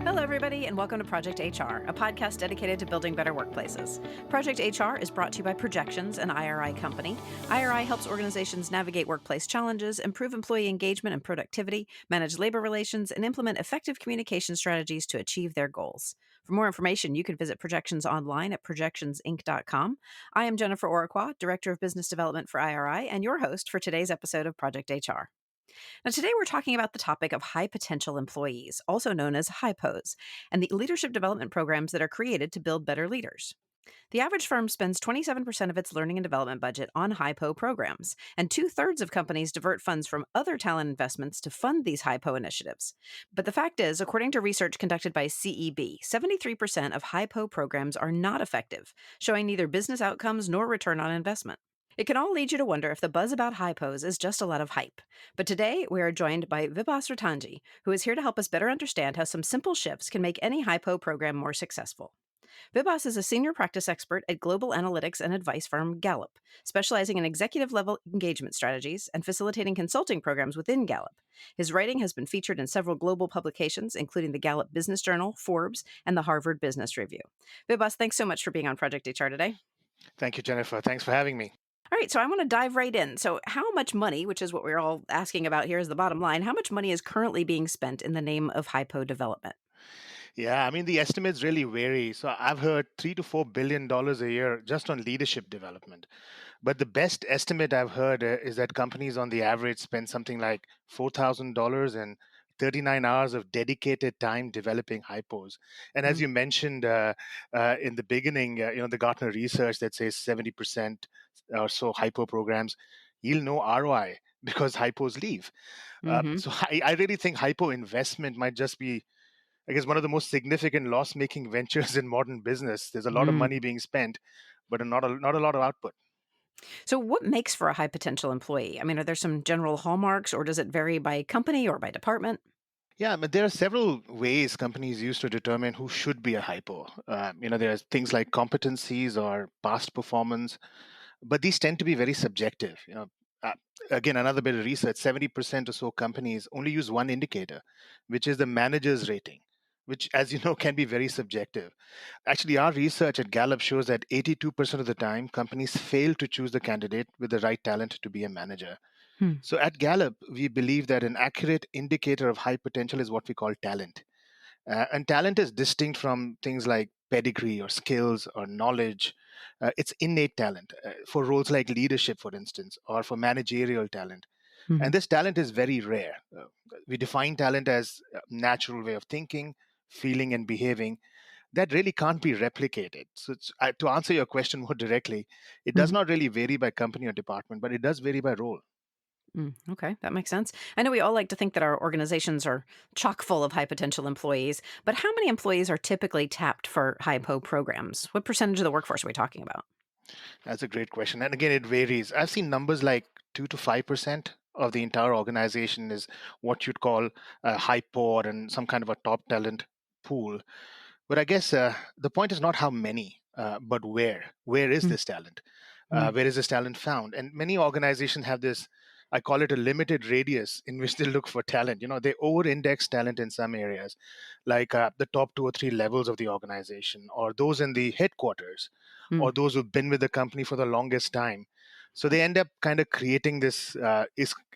Hello, everybody, and welcome to Project HR, a podcast dedicated to building better workplaces. Project HR is brought to you by Projections, an IRI company. IRI helps organizations navigate workplace challenges, improve employee engagement and productivity, manage labor relations, and implement effective communication strategies to achieve their goals. For more information, you can visit Projections online at projectionsinc.com. I am Jennifer Oraquah, Director of Business Development for IRI, and your host for today's episode of Project HR. Now, today we're talking about the topic of high potential employees, also known as HiPos, and the leadership development programs that are created to build better leaders. The average firm spends 27% of its learning and development budget on HiPo programs, and 2/3 of companies divert funds from other talent investments to fund these HiPo initiatives. But the fact is, according to research conducted by CEB, 73% of HiPo programs are not effective, showing neither business outcomes nor return on investment. It can all lead you to wonder if the buzz about HiPos is just a lot of hype. But today, we are joined by Vibhas Ratanjee, who is here to help us better understand how some simple shifts can make any HiPo program more successful. Vibhas is a senior practice expert at global analytics and advice firm Gallup, specializing in executive-level engagement strategies and facilitating consulting programs within Gallup. His writing has been featured in several global publications, including the Gallup Business Journal, Forbes, and the Harvard Business Review. Vibhas, thanks so much for being on Project HR today. Thank you, Jennifer. Thanks for having me. All right, so I want to dive right in. So, how much money, which is what we're all asking about here, is the bottom line, how much money is currently being spent in the name of HiPo development? Yeah, I mean, the estimates really vary. So I've heard $3 to $4 billion a year just on leadership development. But the best estimate I've heard is that companies on the average spend something like $4,000 and 39 hours of dedicated time developing hypos. And as you mentioned in the beginning, the Gartner research that says 70% or so hypo programs yield no ROI because hypos leave. So I really think hypo investment might just be, I guess, one of the most significant loss-making ventures in modern business. There's a lot of money being spent, but not a lot of output. So, what makes for a high potential employee? I mean, are there some general hallmarks, or does it vary by company or by department? Yeah, but there are several ways companies use to determine who should be a hypo. There's things like competencies or past performance, but these tend to be very subjective. Uh, Again, another bit of research: 70% or so companies only use one indicator, which is the manager's rating, which, as you know, can be very subjective. Actually, our research at Gallup shows that 82% of the time, companies fail to choose the candidate with the right talent to be a manager. Hmm. So at Gallup, we believe that an accurate indicator of high potential is what we call talent. And talent is distinct from things like pedigree or skills or knowledge. It's innate talent for roles like leadership, for instance, or for managerial talent. Mhm. And this talent is very rare. We define talent as a natural way of thinking, feeling, and behaving that really can't be replicated. So, to answer your question more directly, it does Mhm. not really vary by company or department, but it does vary by role. Okay, that makes sense. I know we all like to think that our organizations are chock full of high potential employees, but how many employees are typically tapped for HiPo programs? What percentage of the workforce are we talking about? That's a great question. And again, it varies. I've seen numbers like 2 to 5% of the entire organization is what you'd call a high pod and some kind of a top talent pool. But I guess the point is not how many, but where. Where is Mm, this talent? mm, Where is this talent found? And many organizations have this, I call it a limited radius in which they look for talent. They over index talent in some areas, like the top 2 or 3 levels of the organization, or those in the headquarters, or mm, those who've been with the company for the longest time. So they end up kind of creating this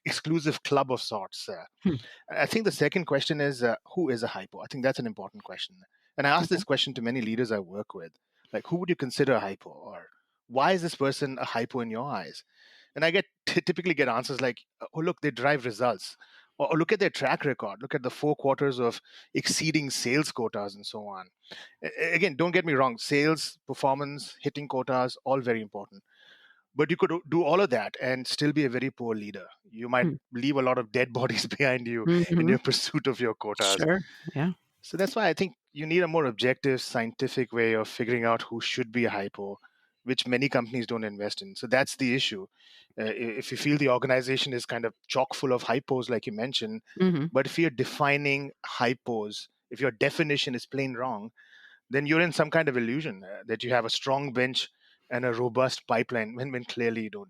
exclusive club of sorts. hmm. I think the second question is who is a hypo? I think that's an important question. And I ask Okay. this question to many leaders I work with, like, who would you consider a hypo? Or why is this person a hypo in your eyes? And I typically get answers like, oh, look, they drive results. Or look at their track record. Look at the 4 quarters of exceeding sales quotas and so on. Again, don't get me wrong. Sales, performance, hitting quotas, all very important. But you could do all of that and still be a very poor leader. You might Hmm. leave a lot of dead bodies behind you in Mhm. your pursuit of your quotas. Sure. Yeah. So that's why I think you need a more objective, scientific way of figuring out who should be a hypo, which many companies don't invest in. So that's the issue. If you feel the organization is kind of chock full of hypos, like you mentioned, Mhm. but if you're defining hypos, if your definition is plain wrong, then you're in some kind of illusion that you have a strong bench and a robust pipeline when clearly you don't.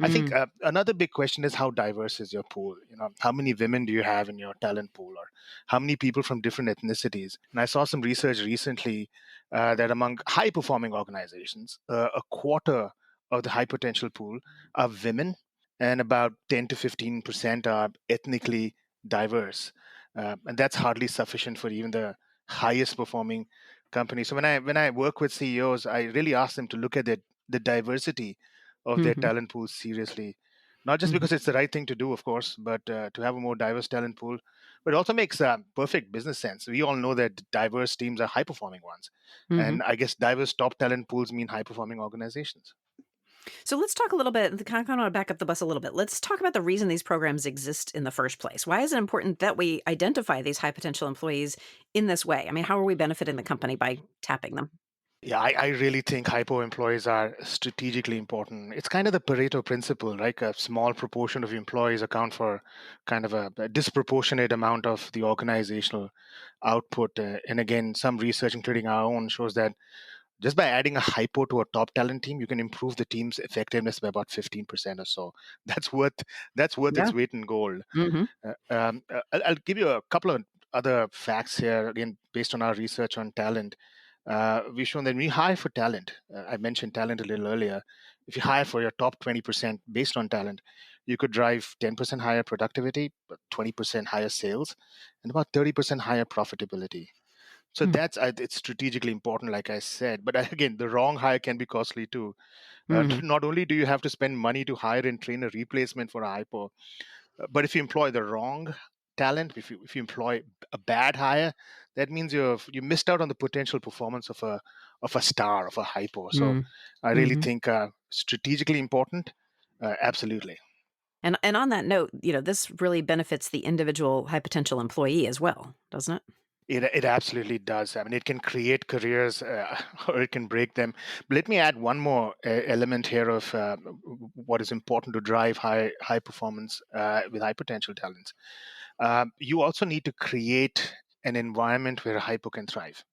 I think Mm. another big question is how diverse is your pool? How many women do you have in your talent pool, or how many people from different ethnicities? And I saw some research recently that among high performing organizations, a quarter of the high potential pool are women, and about 10 to 15% are ethnically diverse. And that's hardly sufficient for even the highest performing companies. So when I work with CEOs, I really ask them to look at the diversity of their Mm-hmm. talent pool seriously. Not just Mm-hmm. because it's the right thing to do, of course, but to have a more diverse talent pool. But it also makes perfect business sense. We all know that diverse teams are high performing ones. Mm-hmm. And I guess diverse top talent pools mean high performing organizations. So let's talk a little bit, kind of want to back up the bus a little bit. Let's talk about the reason these programs exist in the first place. Why is it important that we identify these high potential employees in this way? I mean, how are we benefiting the company by tapping them? Yeah, I really think hypo employees are strategically important. It's kind of the Pareto principle, right? A small proportion of employees account for kind of a disproportionate amount of the organizational output. And again, some research, including our own, shows that just by adding a hypo to a top talent team, you can improve the team's effectiveness by about 15% or so. That's worth that's worth Yeah. its weight in gold. Mm-hmm. I'll give you a couple of other facts here, again, based on our research on talent. We've shown that when you hire for talent, I mentioned talent a little earlier. If you hire for your top 20% based on talent, you could drive 10% higher productivity, but 20% higher sales, and about 30% higher profitability. So it's strategically important, like I said. But again, the wrong hire can be costly too. Mm-hmm. Not only do you have to spend money to hire and train a replacement for a hypo, but if you employ the wrong talent, if you employ a bad hire, that means you missed out on the potential performance of a star of a hypo. So I really Mm-hmm. think strategically important, absolutely. And on that note, this really benefits the individual high potential employee as well, doesn't it? It absolutely does. I mean, it can create careers or it can break them. But let me add one more element here of what is important to drive high performance with high potential talents. You also need to create an environment where a hypo can thrive.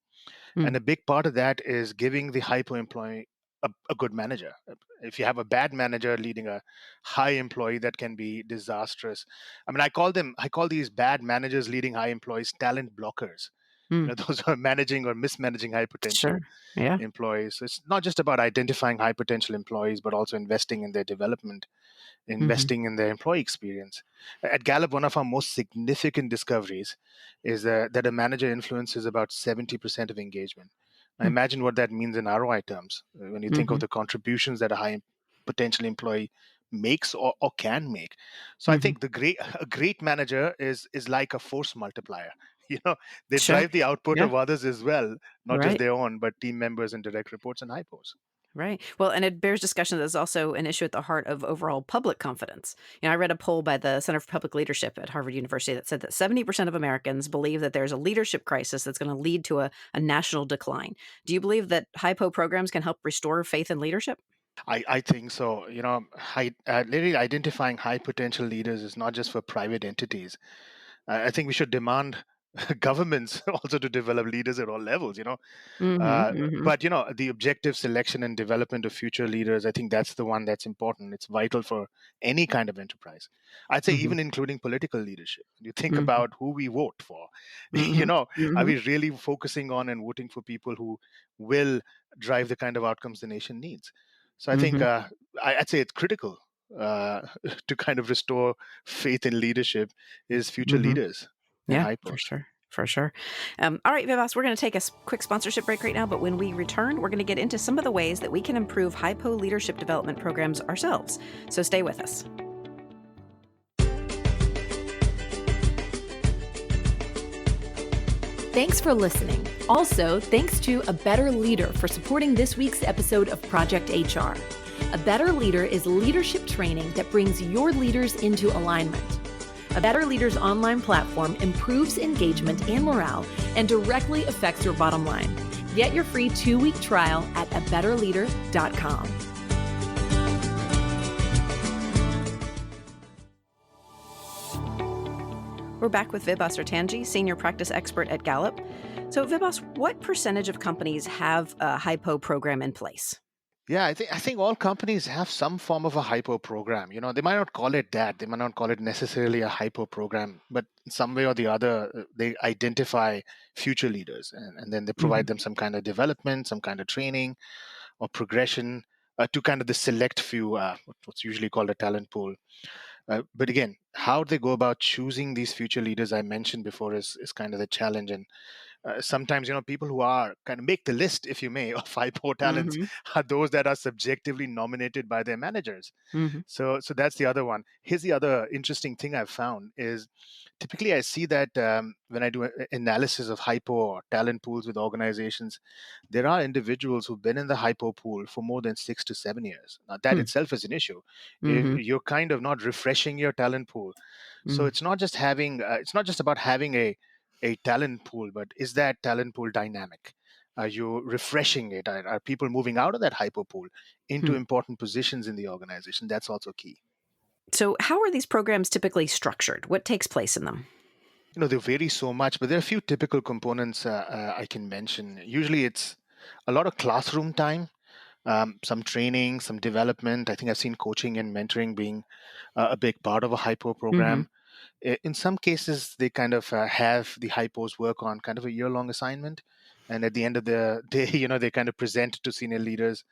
And Mm. a big part of that is giving the hypo employee a good manager. If you have a bad manager leading a high employee, that can be disastrous. I mean, I call these bad managers leading high employees talent blockers. Mm. Those are managing or mismanaging high Sure. potential Yeah. employees. So it's not just about identifying high potential employees, but also investing in their development, Mhm. investing in their employee experience. At Gallup, one of our most significant discoveries is that a manager influences about 70% of engagement. Now, Mm. imagine what that means in ROI terms when you think of Mhm. the contributions that a high potential employee makes or can make. So I Mhm. think a great manager is like a force multiplier. You know, they Sure. drive the output Yeah. of others as well, not just Right. their own, but team members and direct reports and hypos. Right. Well, and it bears discussion that is also an issue at the heart of overall public confidence. I read a poll by the Center for Public Leadership at Harvard University that said that 70% of Americans believe that there's a leadership crisis that's going to lead to a national decline. Do you believe that HiPo programs can help restore faith in leadership? I think so. Literally identifying high potential leaders is not just for private entities. I think we should demand governments also to develop leaders at all levels. Mhm. Mhm. But the objective selection and development of future leaders, I think that's the one that's important. It's vital for any kind of enterprise. I'd say Mhm. even including political leadership. You think Mhm. about who we vote for. you Mhm. know, are Mhm. we really focusing on and voting for people who will drive the kind of outcomes the nation needs? So I think Mhm. I'd say it's critical uh, to kind of restore faith in leadership is future Mhm. leaders and Yeah, for hypos. sure. For sure. All right, Vivas, we're going to take a quick sponsorship break right now, but when we return, we're going to get into some of the ways that we can improve HiPo leadership development programs ourselves. So stay with us. Thanks for listening. Also, thanks to A Better Leader for supporting this week's episode of Project HR. A Better Leader is leadership training that brings your leaders into alignment. A Better Leader's online platform improves engagement and morale and directly affects your bottom line. Get your free 2-week trial at abetterleader.com. We're back with Vibhas Ratanjee, Senior Practice Expert at Gallup. So, Vibhas, what percentage of companies have a HiPo program in place? Yeah, I think all companies have some form of a hypo program. They might not call it that. They might not call it necessarily a hypo program, but in some way or the other, they identify future leaders, and then they Hmm. provide them some kind of development, some kind of training or progression to kind of the select few, what's usually called a talent pool. But again, how they go about choosing these future leaders I mentioned before is kind of the challenge. And sometimes people who are kind of make the list, if you may, of hypo talents Hmm. are those that are subjectively nominated by their managers. Hmm. So that's the other one. Here's the other interesting thing I've found is typically I see that when I do analysis of hypo or talent pools with organizations, there are individuals who've been in the hypo pool for more than 6 to 7 years. Now that itself is an issue. If Hmm. you're kind of not refreshing your talent pool, so Hmm. it's not just about having a talent pool, but is that talent pool dynamic? Are you refreshing it? Are people moving out of that hypo pool into important positions in the organization? That's also key. So, how are these programs typically structured? What takes place in them? They vary so much, but there are a few typical components I can mention. Usually, it's a lot of classroom time, some training, some development. I think I've seen coaching and mentoring being a big part of a hypo Hmm. program. In some cases, they kind of have the hypos work on kind of a year-long assignment, and at the end of the day, they kind of present to senior leaders,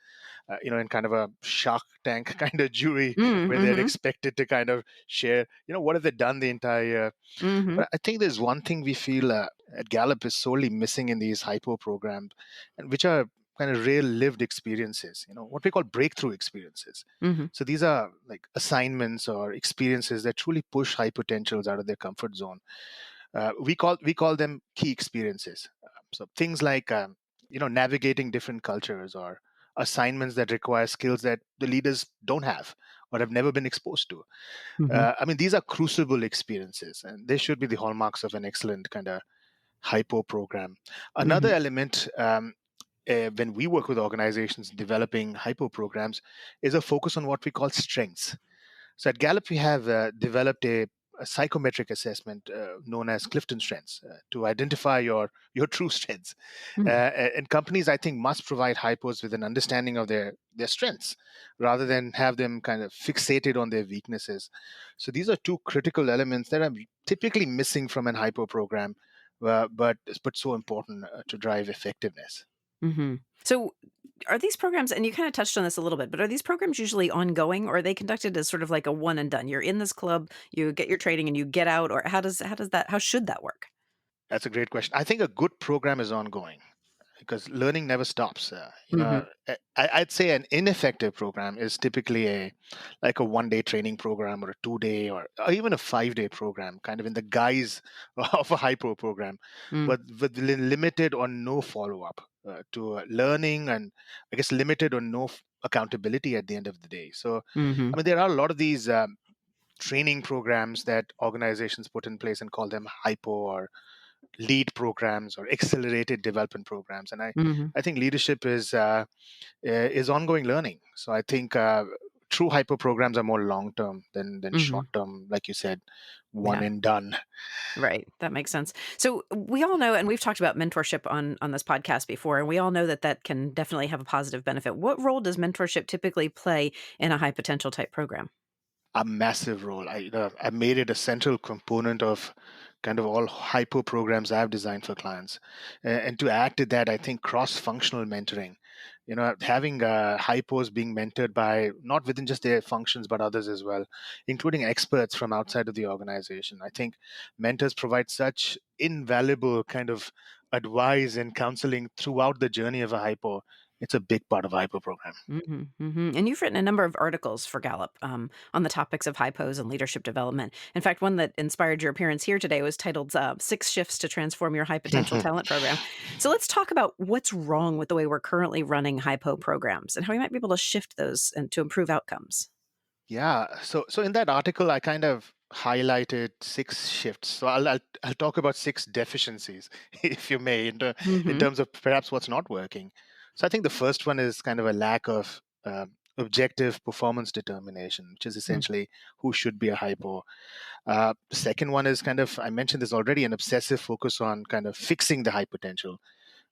in kind of a Shark Tank kind of jury where they're Mm-hmm. expected to kind of share, what have they done the entire year. Hmm. But I think there's one thing we feel at Gallup is sorely missing in these hypo programs, and which are kind of real lived experiences, what we call breakthrough experiences. Hmm. So these are like assignments or experiences that truly push high potentials out of their comfort zone. We call them key experiences. So things like navigating different cultures or assignments that require skills that the leaders don't have or have never been exposed to. Hmm. I mean, these are crucible experiences, and they should be the hallmarks of an excellent kind of hypo program. Another Hmm. element, when we work with organizations developing hypo programs, is a focus on what we call strengths. So at Gallup, we have developed a psychometric assessment known as Clifton Strengths to identify your true strengths. And companies, I think, must provide hypos with an understanding of their strengths rather than have them kind of fixated on their weaknesses. So these are two critical elements that are typically missing from an hypo program, but so important to drive effectiveness. Hmm. So, are these programs, and you kind of touched on this a little bit, but are these programs usually ongoing, or are they conducted as sort of like a one and done? You're in this club, you get your training, and you get out, or how should that work? That's a great question. I think a good program is ongoing because learning never stops. Hmm. I'd say an ineffective program is typically like a 1 day training program or a 2 day or even a 5 day program, kind of in the guise of a hypo program, Mm. but with limited or no follow up to learning, and I guess limited or no accountability at the end of the day. So, Mhm. I mean, there are a lot of these. Training programs that organizations put in place and call them hypo or lead programs or accelerated development programs. And I, Mhm. I think leadership is ongoing learning. So I think true hyper programs are more long term than short Mhm. term, like you said, one Yeah. and done. Right. That makes sense. So we all know, and we've talked about mentorship on this podcast before, and we all know that that can definitely have a positive benefit. What role does mentorship typically play in a high potential type program? A massive role. I made it a central component of kind of all hypo programs I've designed for clients. And to add to that, I think cross-functional mentoring. Having hypos being mentored by not within just their functions but others as well, including experts from outside of the organization. I think mentors provide such invaluable kind of advice and counseling throughout the journey of a hypo. It's a big part of a hypo program. Mhm, mhm. And you've written a number of articles for Gallup on the topics of HiPos and leadership development. In fact, one that inspired your appearance here today was titled Six Shifts to Transform Your High Potential Talent Program. So let's talk about what's wrong with the way we're currently running HiPo programs and how we might be able to shift those and to improve outcomes. Yeah, so in that article, I kind of highlighted 6 shifts. So I'll talk about 6 deficiencies, if you may, in Mhm. terms of perhaps what's not working. So I think the first one is kind of a lack of objective performance determination, which is Mm. essentially who should be a hypo. The second one is kind of, I mentioned this already, an obsessive focus on kind of fixing the high potential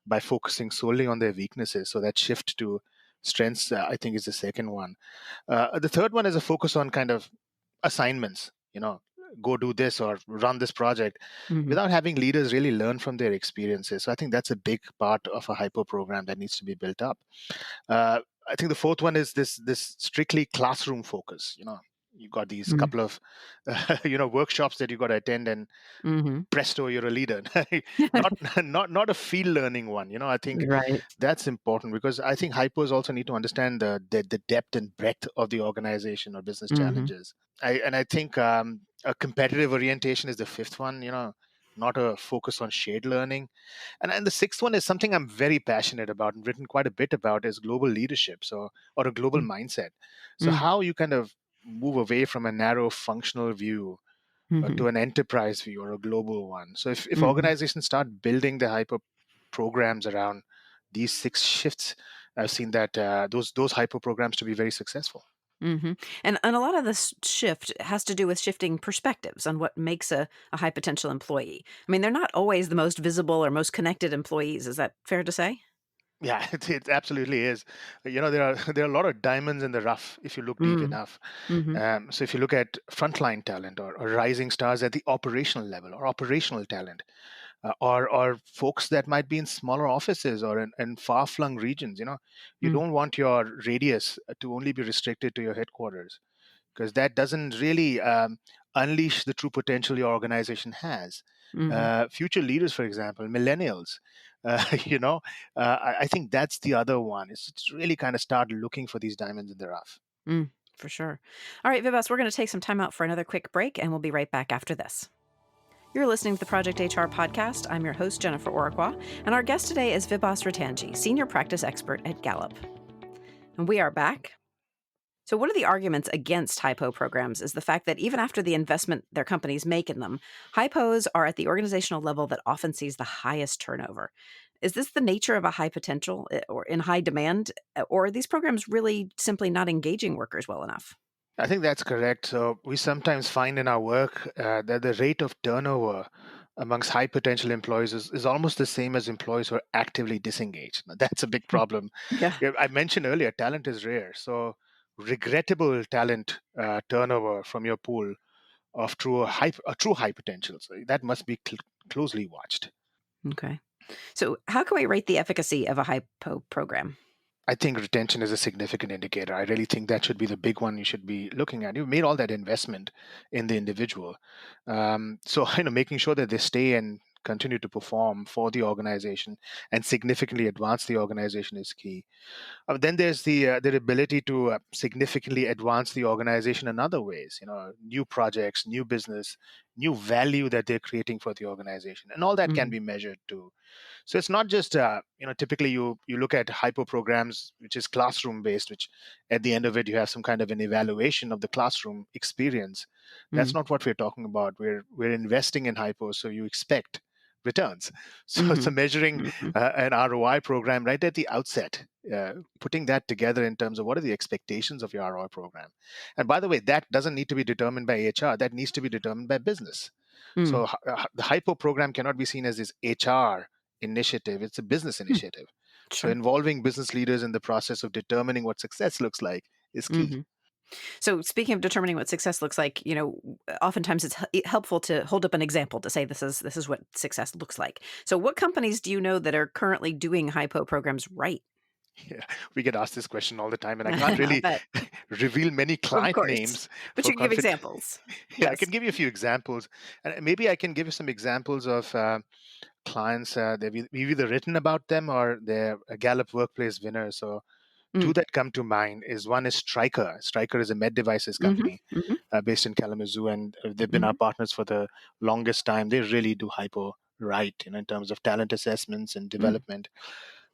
by focusing solely on their weaknesses. So that shift to strengths, I think, is the second one. The third one is a focus on kind of assignments, go do this or run this project, Mhm. without having leaders really learn from their experiences. So I think that's a big part of a hypo program that needs to be built up. I think the fourth one is this strictly classroom focus. You got these Mm. couple of workshops that you got to attend, and Mhm. presto, you're a leader. not not a field learning one. I think Right. that's important, because I think hypos also need to understand the depth and breadth of the organization or business Mhm. challenges. I think a competitive orientation is the fifth one. Not a focus on shared learning. And the sixth one is something I'm very passionate about and written quite a bit about, is global leadership. So, or a global Mm. mindset. So Mm. how you kind of move away from a narrow functional view Mhm. to an enterprise view or a global one. So if Mhm. organizations start building the hyper programs around these six shifts, I've seen that those hyper programs to be very successful. Mhm. And a lot of this shift has to do with shifting perspectives on what makes a high potential employee. I mean, they're not always the most visible or most connected employees. Is that fair to say? Yeah, it absolutely is. There are there are a lot of diamonds in the rough if you look deep Mm. enough. Mhm. So if you look at frontline talent, or rising stars at the operational level, or operational talent, or folks that might be in smaller offices or in far-flung regions, you Mm. don't want your radius to only be restricted to your headquarters, because that doesn't really unleash the true potential your organization has. Mhm. Future leaders, for example, millennials, I think that's the other one. Is to really kind of start looking for these diamonds in the rough. Mm, for sure. All right, Vivas, we're going to take some time out for another quick break, and we'll be right back after this. You're listening to the Project HR podcast. I'm your host, Jennifer Oraqua, and our guest today is Vibhas Ratanjee, Senior Practice Expert at Gallup. And we are back. So, one of the arguments against HiPo programs is the fact that even after the investment their companies make in them, HiPos are at the organizational level that often sees the highest turnover. Is this the nature of a high potential or in high demand, or are these programs really simply not engaging workers well enough? I think that's correct. So we sometimes find in our work that the rate of turnover amongst high potential employees is almost the same as employees who are actively disengaged. Now, that's a big Hmm. problem. Yeah. Yeah, I mentioned earlier, talent is rare. So regrettable talent turnover from your pool of true high potential. So that must be closely watched. Okay. So, how can we rate the efficacy of a HiPo program? I think retention is a significant indicator. I really think that should be the big one you should be looking at. You've made all that investment in the individual. So, making sure that they stay and continue to perform for the organization and significantly advance the organization is key. Then there's the ability to significantly advance the organization in other ways. New projects, new business, new value that they're creating for the organization, and all that can Mm, be measured too. So it's not just typically you look at hypo programs, which is classroom based, which at the end of it you have some kind of an evaluation of the classroom experience. That's mm, not what we're talking about. We're investing in hypo, so you expect returns. So it's a mhm, measuring mhm, an ROI program right at the outset, putting that together in terms of what are the expectations of your ROI program. And by the way, that doesn't need to be determined by HR. That needs to be determined by business. mm, So the hypo program cannot be seen as this HR initiative. It's a business hmm, initiative. So sure. involving business leaders in the process of determining what success looks like is key. Mhm. So, speaking of determining what success looks like, oftentimes it's helpful to hold up an example to say this is what success looks like. So, what companies do you know that are currently doing HiPo programs right? Yeah, we get asked this question all the time, and I can't I really bet, reveal many of client course, names but for you can give confidence. examples. Yeah, I Yes. can give you a few examples, and maybe I can give you some examples of clients that we've either written about them or they're a Gallup Workplace winner. So two Mm. that come to mind is one is Stryker. Stryker is a med devices Mhm. company Mhm. based in Kalamazoo, and they've been our Mhm. partners for the longest time. They really do hypo right, in terms of talent assessments and Mm. development.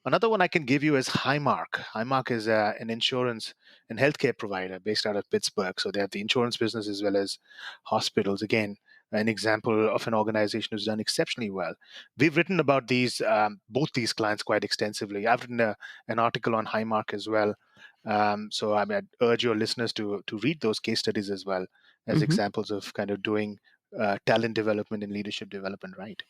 Another one I can give you is Highmark. Highmark is an insurance and healthcare provider based out of Pittsburgh. So they have the insurance business as well as hospitals. Again, an example of an organization who's done exceptionally well. We've written about both these clients quite extensively. I've written an article on Highmark as well. So I'd urge your listeners to read those case studies as well as Mhm. examples of kind of doing talent development and leadership development right.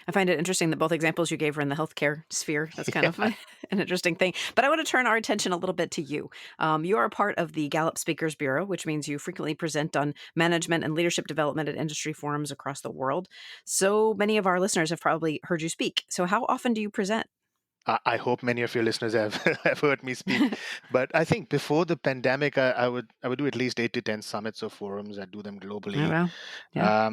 I find it interesting that both examples you gave are in the healthcare sphere. That's kind of Yeah. an interesting thing. But I want to turn our attention a little bit to you. You are a part of the Gallup Speakers Bureau, which means you frequently present on management and leadership development at industry forums across the world. So many of our listeners have probably heard you speak. So how often do you present? I hope many of your listeners have have heard me speak, but I think before the pandemic, I would do at least 8 to 10 summits or forums. I do them Oh, globally. wow. Yeah.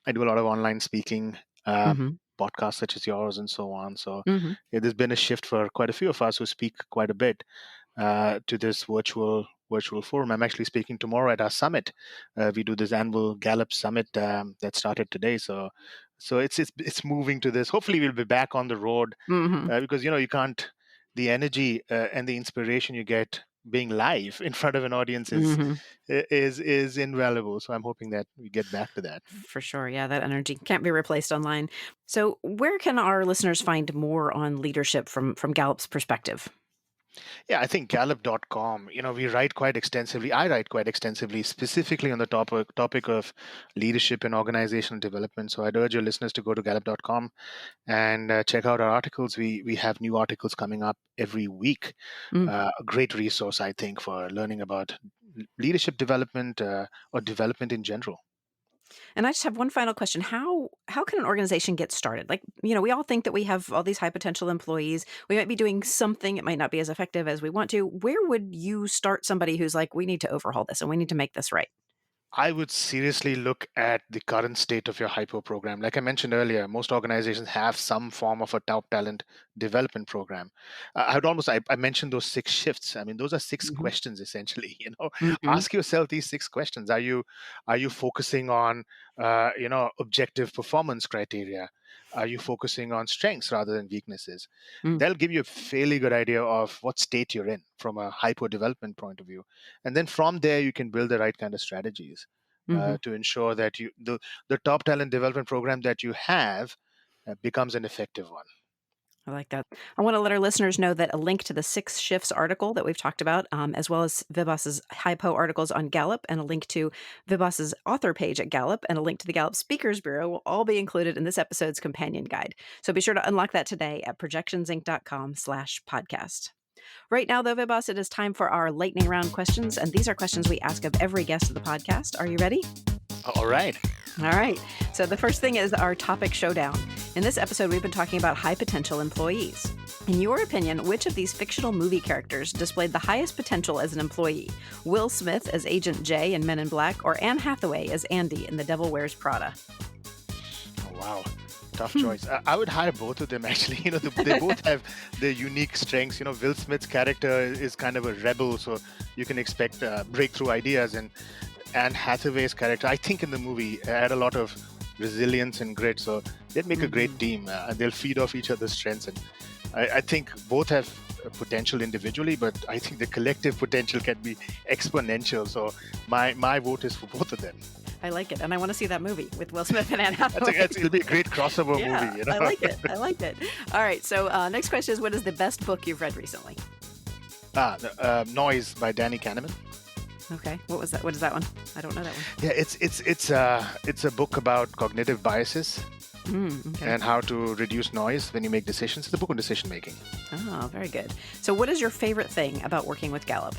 I do a lot of online speaking, Hmm. podcasts such as yours, and so on. So Hmm. yeah, there's been a shift for quite a few of us who speak quite a bit to this virtual forum. I'm actually speaking tomorrow at our summit. We do this annual Gallup summit that started today. So it's moving to this. Hopefully, we'll be back on the road Hmm. because you can't. The energy and the inspiration you get being live in front of an audience Hmm. is invaluable. So I'm hoping that we get back to that. For sure. Yeah, that energy can't be replaced online. So where can our listeners find more on leadership from Gallup's perspective? Yeah, I think Gallup.com, we write quite extensively. I write quite extensively, specifically on the topic of leadership and organizational development. So I'd urge your listeners to go to Gallup.com and check out our articles. We have new articles coming up every week. A great resource, I think, for learning about leadership development or development in general. And I just have one final question. How can an organization get started? Like, we all think that we have all these high potential employees. We might be doing something, it might not be as effective as we want to. Where would you start somebody who's like, we need to overhaul this and we need to make this right? I would seriously look at the current state of your HiPo program. Like I mentioned earlier, most organizations have some form of a top talent development program. I mentioned those 6 shifts. I mean, those are 6 questions essentially. Hmm. Ask yourself these 6 questions. Are you focusing on objective performance criteria? Are you focusing on strengths rather than weaknesses? Hmm. They'll give you a fairly good idea of what state you're in from a HiPo development point of view, and then from there you can build the right kind of strategies Hmm. to ensure that the top talent development program that you have becomes an effective one. I like that. I want to let our listeners know that a link to the 6 shifts article that we've talked about, as well as Vibhas's HiPo articles on Gallup, and a link to Vibhas's author page at Gallup, and a link to the Gallup Speakers Bureau will all be included in this episode's companion guide. So be sure to unlock that today at projectionsinc.com/podcast. Right now, though, Vibhas, it is time for our lightning round questions, and these are questions we ask of every guest of the podcast. Are you ready? All right. All right. So the first thing is our topic showdown. In this episode, we've been talking about high potential employees. In your opinion, which of these fictional movie characters displayed the highest potential as an employee? Will Smith as Agent J in Men in Black, or Anne Hathaway as Andy in The Devil Wears Prada? Oh, wow. Tough choice. I would hire both of them actually. They both have their unique strengths. Will Smith's character is kind of a rebel, so you can expect breakthrough ideas. And Anne Hathaway's character, I think in the movie, had a lot of resilience and grit. So they'd make a great team. And they'll feed off each other's strengths. And I think both have potential individually, but I think the collective potential can be exponential. So my vote is for both of them. I like it, and I want to see that movie with Will Smith and Anne Hathaway. It'll be a great crossover Yeah, movie. I like it. I like it. All right, so next question is, what is the best book you've read recently? Noise by Danny Kahneman. Okay, what was that? What is that one? I don't know that one. Yeah, it's a book about cognitive biases Okay. and how to reduce noise when you make decisions. It's a book on decision making. Oh, very good. So what is your favorite thing about working with Gallup?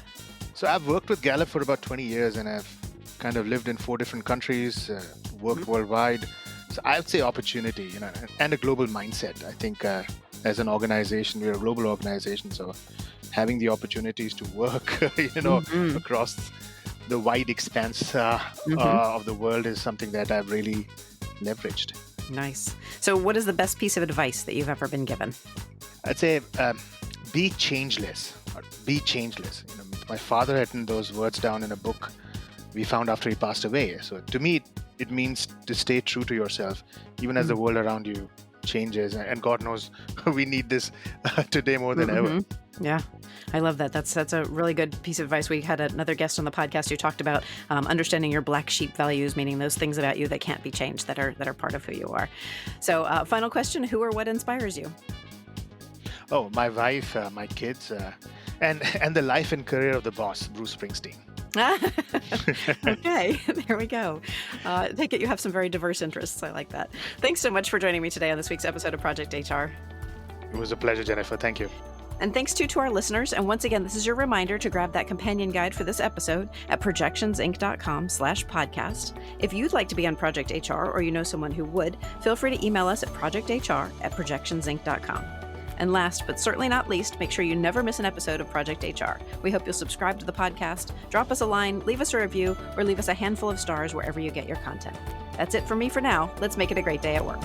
So I've worked with Gallup for about 20 years, and I've kind of lived in 4 different countries, worked worldwide. So I'd say opportunity, and a global mindset. I think as an organization, we're a global organization, so having the opportunities to work, across the wide expanse of the world is something that I've really leveraged. Nice. So what is the best piece of advice that you've ever been given? I'd say be changeless. Or be changeless. My father had written those words down in a book we found after he passed away. So to me, it means to stay true to yourself, even as the world around you changes. And God knows we need this today more than ever. Yeah, I love that. That's a really good piece of advice. We had another guest on the podcast who talked about understanding your black sheep values, meaning those things about you that can't be changed, that are part of who you are. So final question, who or what inspires you? Oh, my wife, my kids, and the life and career of the boss, Bruce Springsteen. Okay, there we go. I take it you have some very diverse interests. I like that. Thanks so much for joining me today on this week's episode of Project HR. It was a pleasure, Jennifer. Thank you. And thanks too to our listeners. And once again, this is your reminder to grab that companion guide for this episode at projectionsinc.com/podcast. If you'd like to be on Project HR or you know someone who would, feel free to email us at projecthr@projectionsinc.com. And last, but certainly not least, make sure you never miss an episode of Project HR. We hope you'll subscribe to the podcast, drop us a line, leave us a review, or leave us a handful of stars wherever you get your content. That's it for me for now. Let's make it a great day at work.